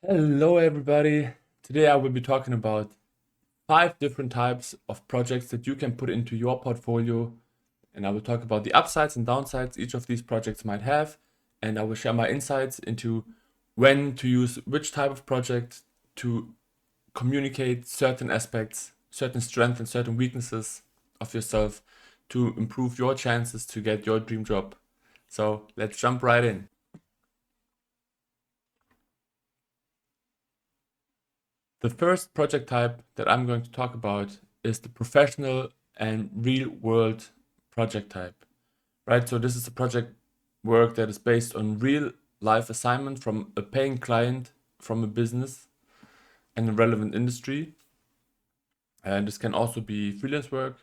Hello, everybody. Today I will be talking about 5 different types of projects that you can put into your portfolio. And I will talk about the upsides and downsides each of these projects might have. And I will share my insights into when to use which type of project to communicate certain aspects, certain strengths, and certain weaknesses of yourself to improve your chances to get your dream job. So let's jump right in. The first project type that I'm going to talk about is the professional and real world project type, right? So this is a project work that is based on real life assignment from a paying client from a business and a relevant industry. And this can also be freelance work.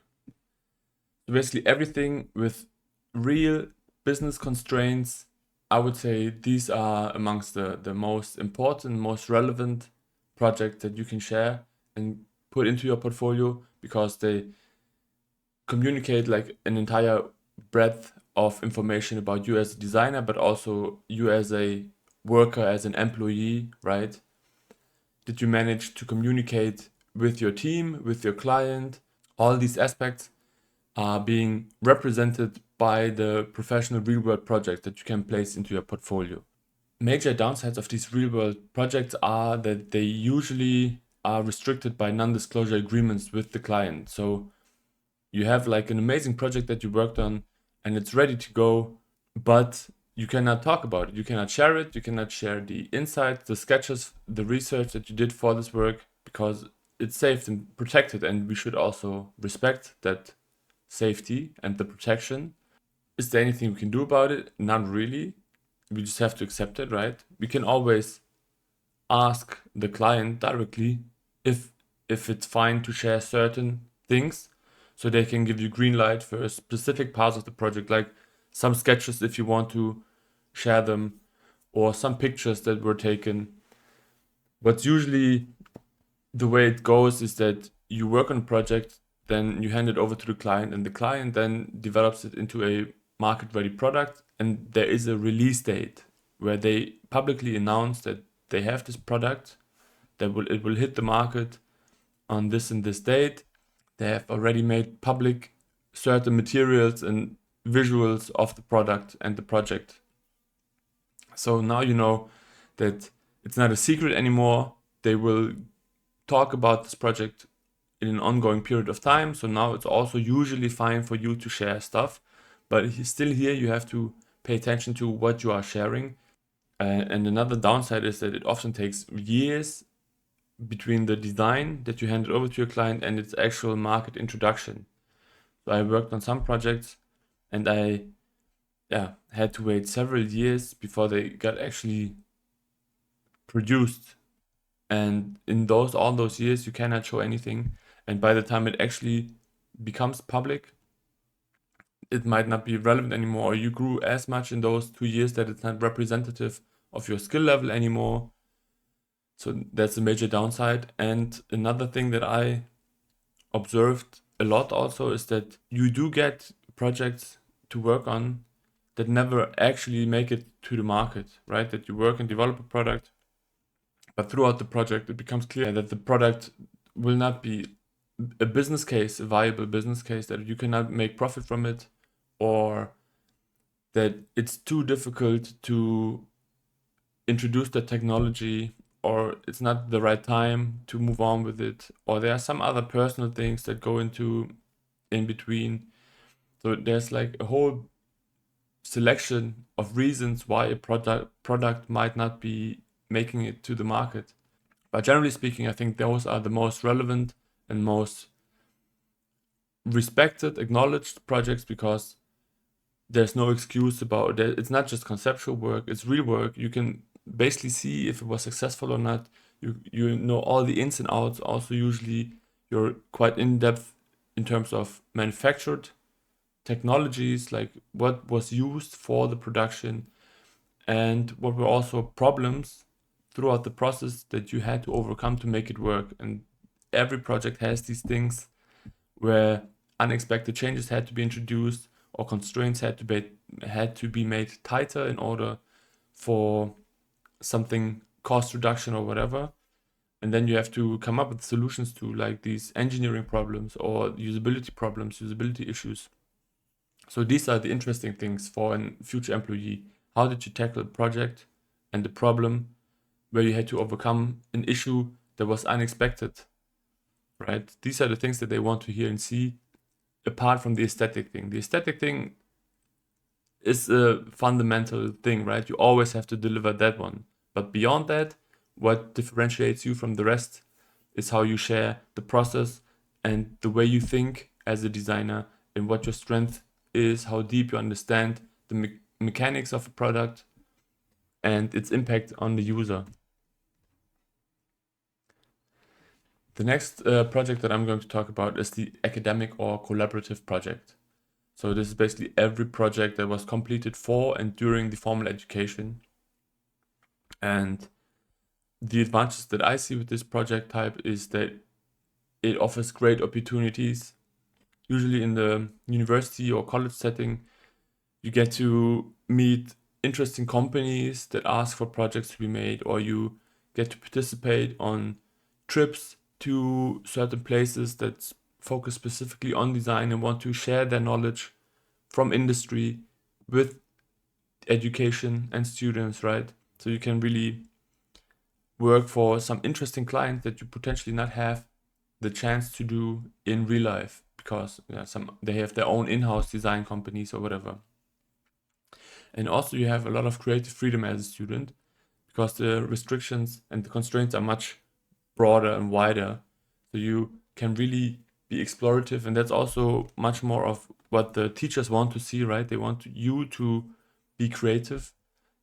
So basically everything with real business constraints. I would say these are amongst the most important, most relevant projects that you can share and put into your portfolio because they communicate like an entire breadth of information about you as a designer, but also you as a worker, as an employee, right? Did you manage to communicate with your team, with your client? All these aspects are being represented by the professional real world project that you can place into your portfolio. Major downsides of these real world projects are that they usually are restricted by non disclosure agreements with the client. So you have like an amazing project that you worked on and it's ready to go, but you cannot talk about it. You cannot share it. You cannot share the insights, the sketches, the research that you did for this work because it's safe and protected. And we should also respect that safety and the protection. Is there anything we can do about it? Not really. We just have to accept it, right? We can always ask the client directly if it's fine to share certain things so they can give you green light for a specific part of the project, like some sketches if you want to share them or some pictures that were taken. What's usually the way it goes is that you work on a project, then you hand it over to the client, and the client then develops it into a market ready product. And there is a release date where they publicly announce that they have this product that will hit the market on this and this date. They have already made public certain materials and visuals of the product and the project. So now you know that it's not a secret anymore. They will talk about this project in an ongoing period of time. So now it's also usually fine for you to share stuff, but still here you have to pay attention to what you are sharing. And another downside is that it often takes years between the design that you handed over to your client and its actual market introduction. So I worked on some projects and I had to wait several years before they got actually produced. And in those all those years you cannot show anything. And by the time it actually becomes public, it might not be relevant anymore, or you grew as much in those 2 years that it's not representative of your skill level anymore. So that's a major downside. And another thing that I observed a lot also is that you do get projects to work on that never actually make it to the market, right? That you work and develop a product, but throughout the project, it becomes clear that the product will not be a business case, a viable business case, that you cannot make profit from it, or that it's too difficult to introduce the technology, or it's not the right time to move on with it, or there are some other personal things that go into in between. So there's like a whole selection of reasons why a product might not be making it to the market. But generally speaking, I think those are the most relevant and most respected, acknowledged projects because there's no excuse about it. It's not just conceptual work, it's real work. You can basically see if it was successful or not. You know all the ins and outs. Also, usually you're quite in depth in terms of manufactured technologies, like what was used for the production and what were also problems throughout the process that you had to overcome to make it work. And every project has these things where unexpected changes had to be introduced or constraints had to be made tighter in order for something cost reduction or whatever. And then you have to come up with solutions to like these engineering problems or usability problems, usability issues. So these are the interesting things for a future employee. How did you tackle a project and the problem where you had to overcome an issue that was unexpected, right? These are the things that they want to hear and see apart from the aesthetic thing. The aesthetic thing is a fundamental thing, right? You always have to deliver that one. But beyond that, what differentiates you from the rest is how you share the process and the way you think as a designer and what your strength is, how deep you understand the mechanics of a product and its impact on the user. The next project that I'm going to talk about is the academic or collaborative project. So this is basically every project that was completed for and during the formal education. And the advantages that I see with this project type is that it offers great opportunities. Usually in the university or college setting, you get to meet interesting companies that ask for projects to be made, or you get to participate on trips to certain places that focus specifically on design and want to share their knowledge from industry with education and students, right? So you can really work for some interesting clients that you potentially not have the chance to do in real life because they have their own in-house design companies or whatever. And also you have a lot of creative freedom as a student because the restrictions and the constraints are much broader and wider. So you can really be explorative, and that's also much more of what the teachers want to see, right? They want you to be creative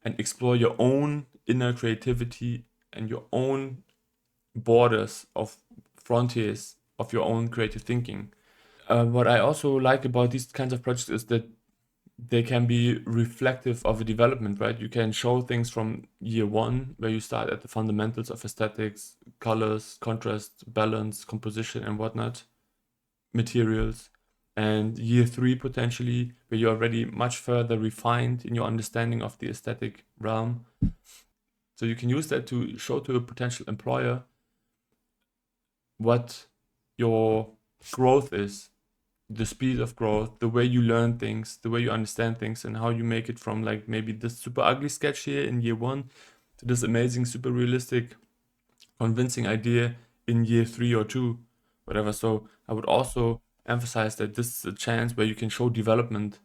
and explore your own inner creativity and your own borders of frontiers of your own creative thinking. What I also like about these kinds of projects is that they can be reflective of a development, right? You can show things from year one, where you start at the fundamentals of aesthetics, colors, contrast, balance, composition, and whatnot, materials. And year three, potentially, where you're already much further refined in your understanding of the aesthetic realm. So you can use that to show to a potential employer what your growth is, the speed of growth, the way you learn things, the way you understand things, and how you make it from like maybe this super ugly sketch here in year one to this amazing, super realistic, convincing idea in year 3 or 2, whatever. So I would also emphasize that this is a chance where you can show development.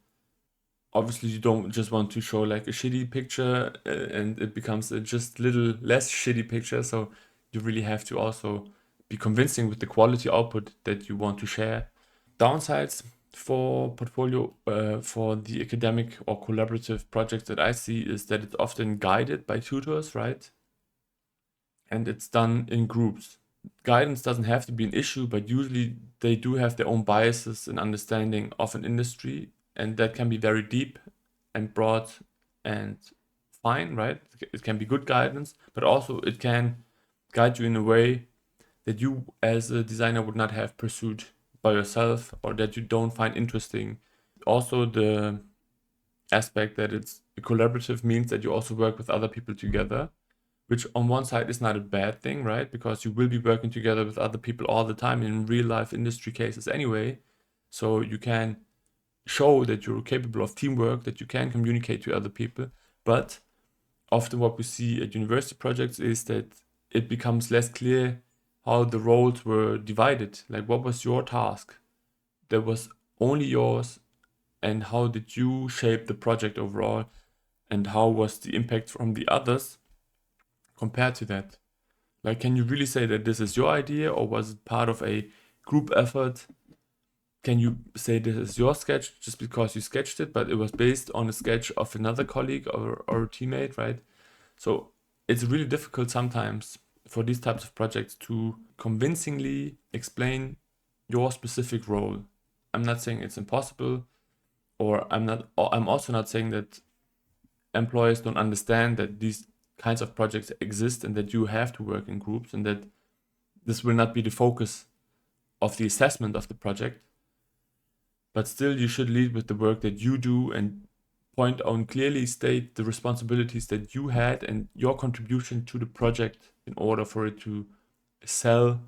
Obviously, you don't just want to show like a shitty picture and it becomes a just little less shitty picture. So you really have to also be convincing with the quality output that you want to share. Downsides for portfolio for the academic or collaborative projects that I see is that it's often guided by tutors, right? And it's done in groups. Guidance doesn't have to be an issue, but usually they do have their own biases in understanding of an industry, and that can be very deep and broad and fine, right? It can be good guidance, but also it can guide you in a way that you as a designer would not have pursued by yourself or that you don't find interesting. Also, the aspect that it's collaborative means that you also work with other people together, which on one side is not a bad thing, right? Because you will be working together with other people all the time in real life industry cases anyway. So you can show that you're capable of teamwork, that you can communicate to other people. But often what we see at university projects is that it becomes less clear how the roles were divided. Like, what was your task that was only yours, and how did you shape the project overall, and how was the impact from the others compared to that? Like, can you really say that this is your idea, or was it part of a group effort? Can you say this is your sketch just because you sketched it, but it was based on a sketch of another colleague or a teammate, right? So it's really difficult sometimes for these types of projects to convincingly explain your specific role. I'm not saying it's impossible, I'm also not saying that employers don't understand that these kinds of projects exist and that you have to work in groups and that this will not be the focus of the assessment of the project. But still, you should lead with the work that you do and point out and clearly state the responsibilities that you had and your contribution to the project in order for it to sell.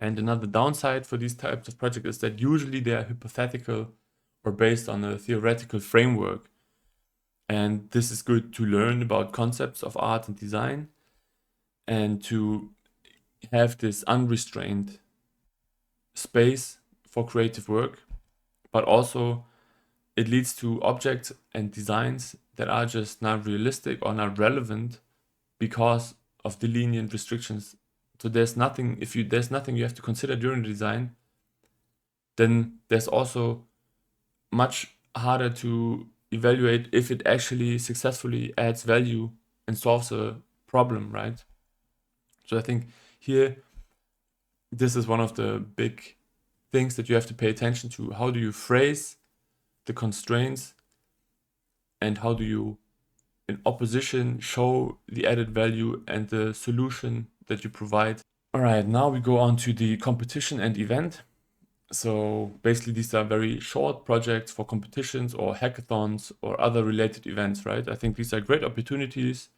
And another downside for these types of projects is that usually they are hypothetical or based on a theoretical framework. And this is good to learn about concepts of art and design and to have this unrestrained space for creative work, but also it leads to objects and designs that are just not realistic or not relevant because of the lenient restrictions. So there's nothing, there's nothing you have to consider during the design, then there's also much harder to evaluate if it actually successfully adds value and solves a problem, right? So I think here, this is one of the big things that you have to pay attention to. How do you phrase the constraints and how do you, in opposition, show the added value and the solution that you provide? All right, now we go on to the competition and event. So basically these are very short projects for competitions or hackathons or other related events, right? I think these are great opportunities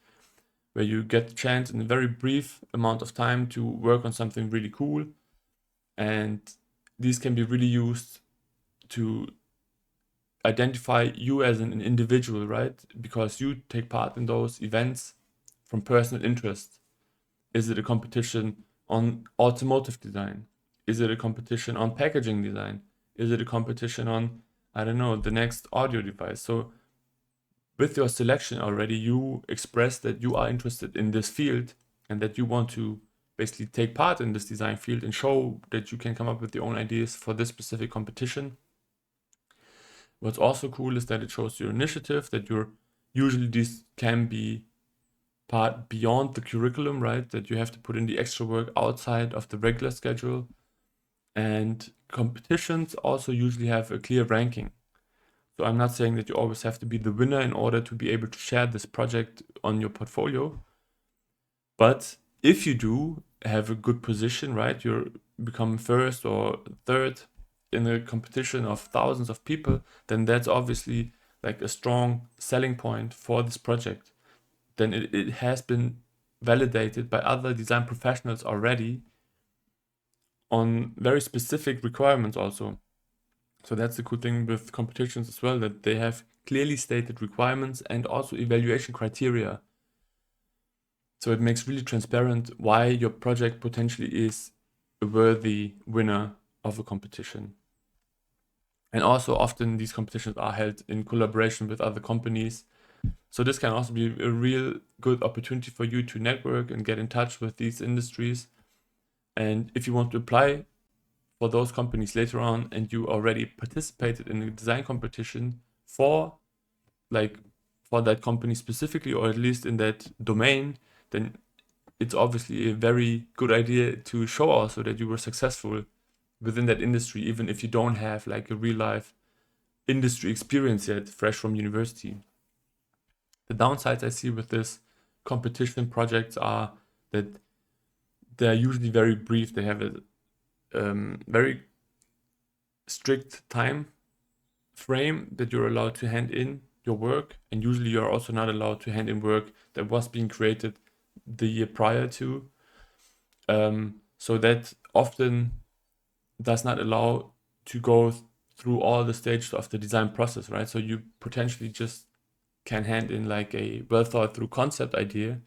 where you get the chance in a very brief amount of time to work on something really cool. And these can be really used to identify you as an individual, right? Because you take part in those events from personal interest. Is it a competition on automotive design? Is it a competition on packaging design? Is it a competition on, I don't know, the next audio device? So with your selection already, you express that you are interested in this field and that you want to basically take part in this design field and show that you can come up with your own ideas for this specific competition. What's also cool is that it shows your initiative, that usually these can be part beyond the curriculum, right? That you have to put in the extra work outside of the regular schedule. And competitions also usually have a clear ranking. So I'm not saying that you always have to be the winner in order to be able to share this project on your portfolio. But if you do have a good position, right, you're become first or third in a competition of thousands of people, then that's obviously like a strong selling point for this project. Then it has been validated by other design professionals already on very specific requirements also. So that's the cool thing with competitions as well, that they have clearly stated requirements and also evaluation criteria. So it makes really transparent why your project potentially is a worthy winner of a competition. And also often these competitions are held in collaboration with other companies. So this can also be a real good opportunity for you to network and get in touch with these industries. And if you want to apply for those companies later on and you already participated in a design competition for that company specifically, or at least in that domain, then it's obviously a very good idea to show also that you were successful within that industry, even if you don't have like a real life industry experience yet, fresh from university. The downsides I see with this competition projects are that they're usually very brief. They have a very strict time frame that you're allowed to hand in your work, and usually you're also not allowed to hand in work that was being created the year prior to. So that often does not allow to go through all the stages of the design process, right? So you potentially just can hand in like a well thought through concept idea,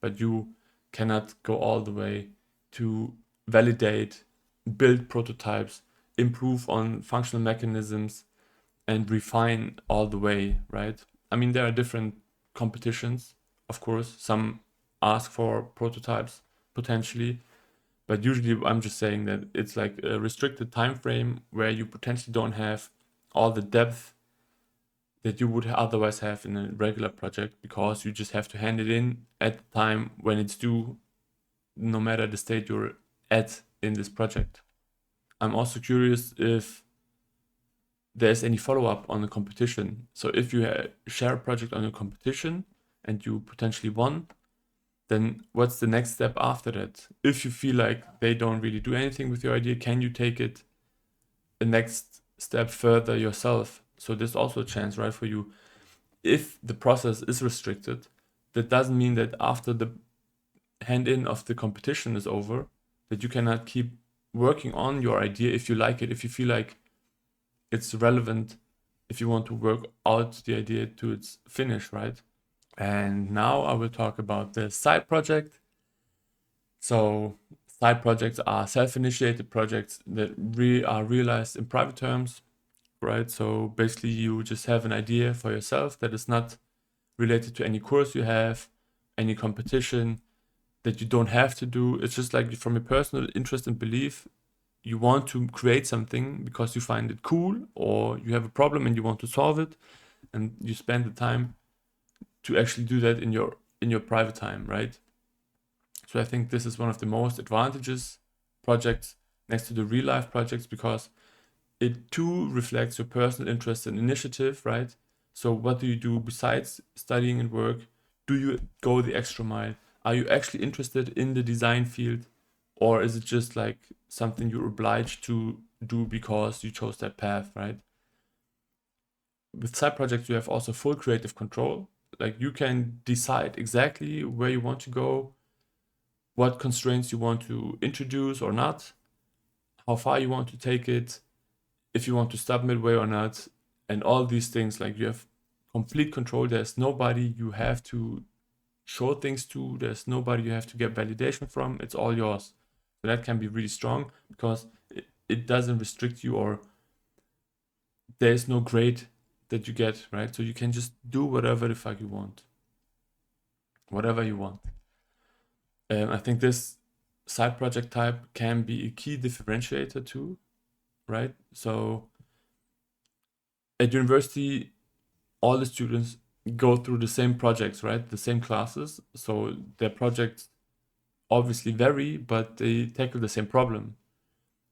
but you cannot go all the way to validate, build prototypes, improve on functional mechanisms, and refine all the way, right? I mean, there are different competitions, of course. Some ask for prototypes potentially, but usually I'm just saying that it's like a restricted time frame where you potentially don't have all the depth that you would otherwise have in a regular project, because you just have to hand it in at the time when it's due, no matter the state you're at in this project. I'm also curious if there's any follow-up on the competition. So if you share a project on a competition and you potentially won, then what's the next step after that? If you feel like they don't really do anything with your idea, can you take it the next step further yourself? So there's also a chance, right, for you if the process is restricted, that doesn't mean that after the hand in of the competition is over, that you cannot keep working on your idea if you like it, if you feel like it's relevant, if you want to work out the idea to its finish, right? And now I will talk about the side project. So side projects are self-initiated projects that are realized in private terms, right? So basically you just have an idea for yourself that is not related to any course you have, any competition that you don't have to do. It's just like from your personal interest and belief, you want to create something because you find it cool, or you have a problem and you want to solve it, and you spend the time to actually do that in your private time, right? So I think this is one of the most advantageous projects next to the real life projects, because it too reflects your personal interest and initiative, right? So what do you do besides studying and work? Do you go the extra mile? Are you actually interested in the design field? Or is it just like something you're obliged to do because you chose that path, right? With side projects, you have also full creative control. Like you can decide exactly where you want to go, what constraints you want to introduce or not, how far you want to take it, if you want to stop midway or not, and all these things. Like you have complete control. There's nobody you have to show things to, there's nobody you have to get validation from. It's all yours. So that can be really strong because it doesn't restrict you, or there's no grade that you get, right? So you can just do whatever the fuck you want, whatever you want. I think this side project type can be a key differentiator too, right? So at university, all the students go through the same projects, right? The same classes. So their projects obviously vary, but they tackle the same problem.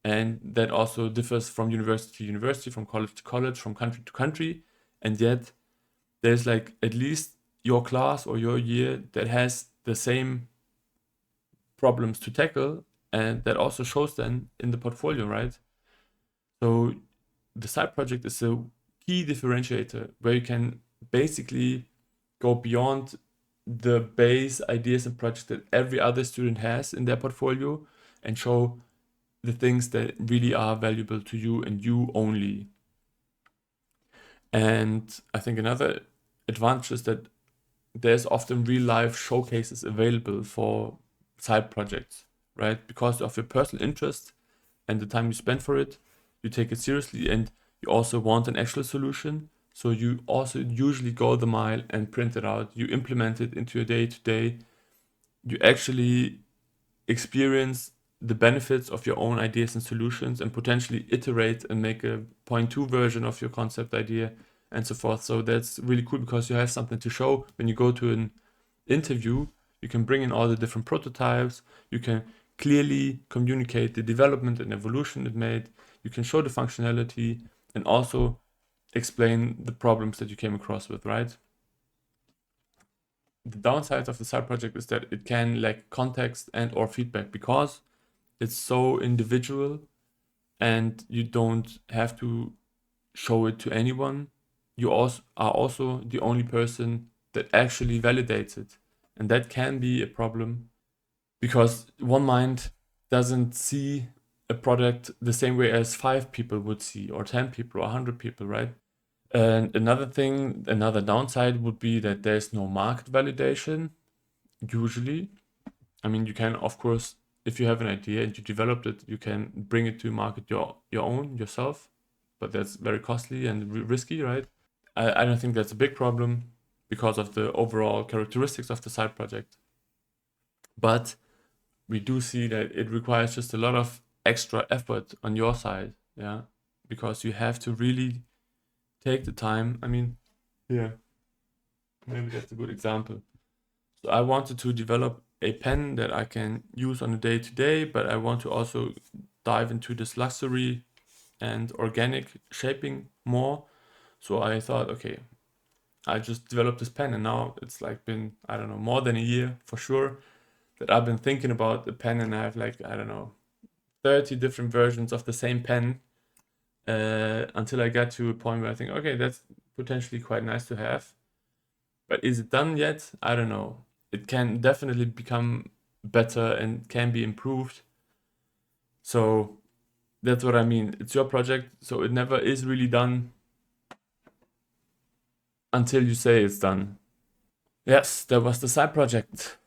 And that also differs from university to university, from college to college, from country to country. And yet there's like at least your class or your year that has the same problems to tackle, and that also shows then in the portfolio, right? So the side project is a key differentiator where you can basically go beyond the base ideas and projects that every other student has in their portfolio and show the things that really are valuable to you and you only. And I think another advantage is that there's often real life showcases available for side projects, right? Because of your personal interest and the time you spend for it, you take it seriously, and you also want an actual solution. So you also usually go the mile and print it out. You implement it into your day to day. You actually experience the benefits of your own ideas and solutions and potentially iterate and make a point two version of your concept idea and so forth. So that's really cool because you have something to show when you go to an interview. You can bring in all the different prototypes. You can clearly communicate the development and evolution it made. You can show the functionality and also explain the problems that you came across with, right? The downside of the side project is that it can lack context and or feedback because it's so individual and you don't have to show it to anyone. You also are also the only person that actually validates it. And that can be a problem because one mind doesn't see a product the same way as five people would see, or 10 people, or 100 people, right? And another thing, another downside would be that there's no market validation usually. I mean, you can, of course, if you have an idea and you developed it, you can bring it to market your own yourself, but that's very costly and risky, right? I don't think that's a big problem because of the overall characteristics of the side project. But we do see that it requires just a lot of extra effort on your side, yeah, because you have to really take the time. I mean, yeah, maybe that's a good example. So I wanted to develop a pen that I can use on a day to day, but I want to also dive into this luxury and organic shaping more. So I thought, okay, I just developed this pen, and now it's like been, I don't know, more than a year for sure that I've been thinking about the pen, and I have like, I don't know, 30 different versions of the same pen until I got to a point where I think, okay, that's potentially quite nice to have. But is it done yet? I don't know. It can definitely become better and can be improved. So that's what I mean. It's your project, so it never is really done until you say it's done. Yes, that was the side project.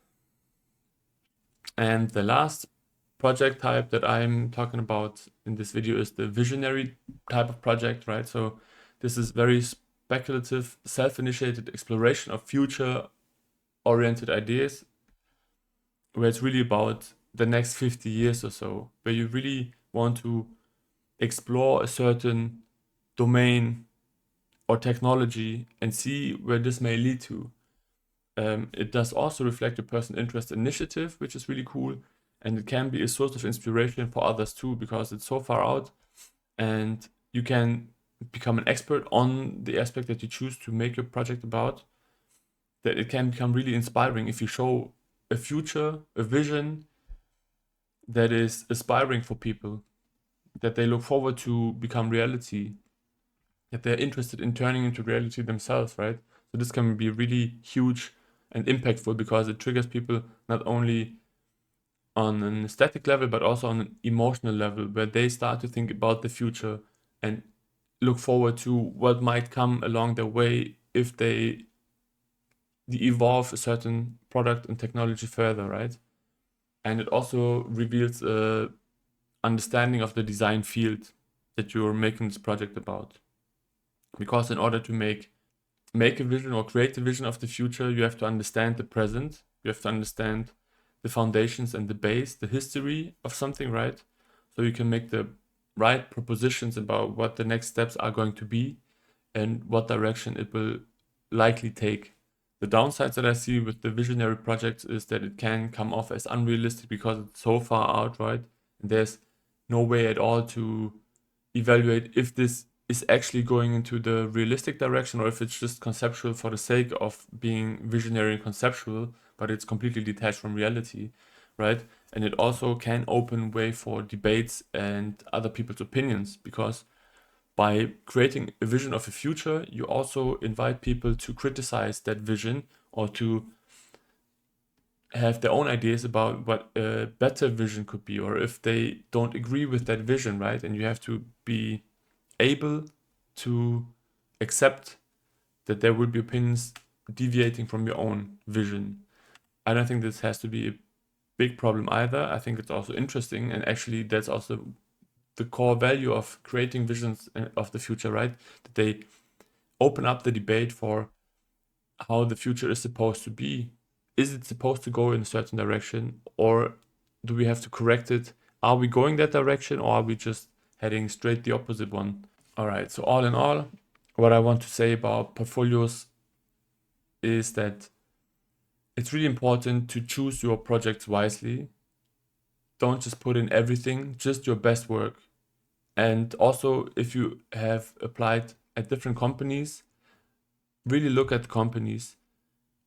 And the last project type that I'm talking about in this video is the visionary type of project, right? So this is very speculative, self-initiated exploration of future-oriented ideas, where it's really about the next 50 years or so, where you really want to explore a certain domain or technology and see where this may lead to. It does also reflect your personal interest initiative, which is really cool. And it can be a source of inspiration for others too, because it's so far out and you can become an expert on the aspect that you choose to make your project about, that it can become really inspiring if you show a future, a vision that is aspiring for people, that they look forward to become reality, that they're interested in turning into reality themselves, right? So this can be really huge and impactful because it triggers people not only on an aesthetic level but also on an emotional level, where they start to think about the future and look forward to what might come along their way if they evolve a certain product and technology further, right? And it also reveals a understanding of the design field that you're making this project about. Because in order to make a vision or create a vision of the future, you have to understand the present. You have to understand the foundations and the base, the history of something, right? So you can make the right propositions about what the next steps are going to be and what direction it will likely take. The downsides that I see with the visionary projects is that it can come off as unrealistic because it's so far out, right? And there's no way at all to evaluate if this is actually going into the realistic direction or if it's just conceptual for the sake of being visionary and conceptual, but it's completely detached from reality, right? And it also can open way for debates and other people's opinions, because by creating a vision of a future, you also invite people to criticize that vision or to have their own ideas about what a better vision could be, or if they don't agree with that vision, right? And you have to be able to accept that there will be opinions deviating from your own vision. I don't think this has to be a big problem either. I think it's also interesting, and actually that's also the core value of creating visions of the future, right? That they open up the debate for how the future is supposed to be. Is it supposed to go in a certain direction, or do we have to correct it? Are we going that direction, or are we just heading straight the opposite one? All right, so all in all, what I want to say about portfolios is that it's really important to choose your projects wisely. Don't just put in everything, just your best work. And also, if you have applied at different companies, really look at companies,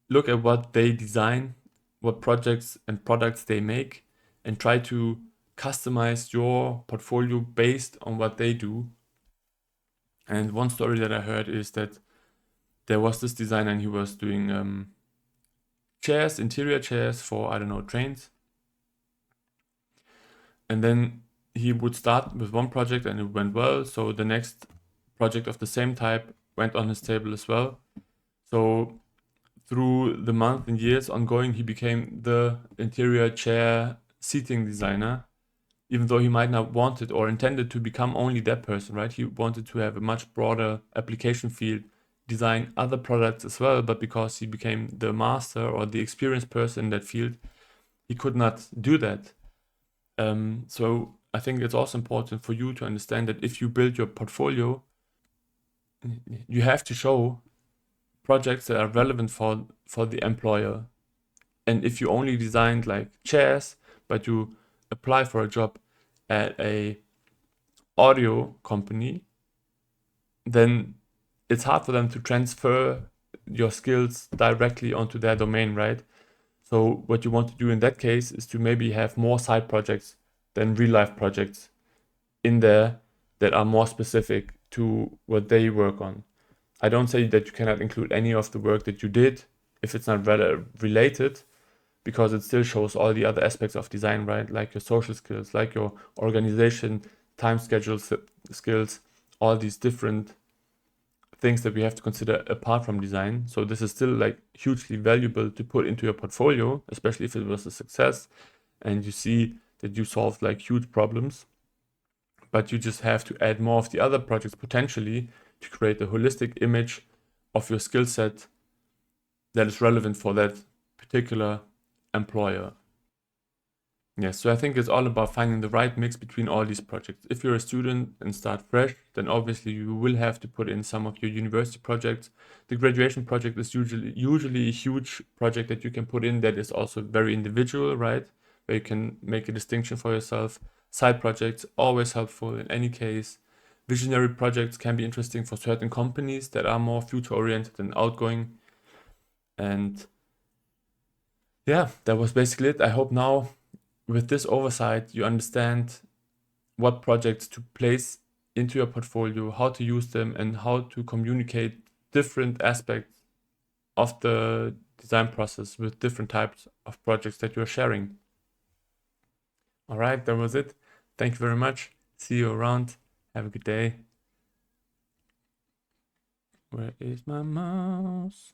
look at what they design, what projects and products they make, and try to customize your portfolio based on what they do. And one story that I heard is that there was this designer and he was doing chairs, interior chairs for, I don't know, trains. And then he would start with one project and it went well. So the next project of the same type went on his table as well. So through the month and years ongoing, he became the interior chair seating designer, even though he might not wanted or intended to become only that person, right? He wanted to have a much broader application field, design other products as well, but because he became the master or the experienced person in that field, he could not do that. So I think it's also important for you to understand that if you build your portfolio, you have to show projects that are relevant for the employer. And if you only designed like chairs, but you apply for a job at a audio company, then it's hard for them to transfer your skills directly onto their domain, right? So what you want to do in that case is to maybe have more side projects than real life projects in there that are more specific to what they work on. I don't say that you cannot include any of the work that you did if it's not related, because it still shows all the other aspects of design, right? Like your social skills, like your organization, time schedule skills, all these different things that we have to consider apart from design. So this is still like hugely valuable to put into your portfolio, especially if it was a success and you see that you solved like huge problems. But you just have to add more of the other projects potentially to create a holistic image of your skill set that is relevant for that particular employer. Yes, so I think it's all about finding the right mix between all these projects. If you're a student and start fresh, then obviously you will have to put in some of your university projects. The graduation project is usually a huge project that you can put in that is also very individual, right? Where you can make a distinction for yourself. Side projects always helpful in any case. Visionary projects can be interesting for certain companies that are more future oriented and outgoing. And yeah, that was basically it. I hope now with this oversight, you understand what projects to place into your portfolio, how to use them, and how to communicate different aspects of the design process with different types of projects that you're sharing. All right, that was it. Thank you very much. See you around. Have a good day. Where is my mouse?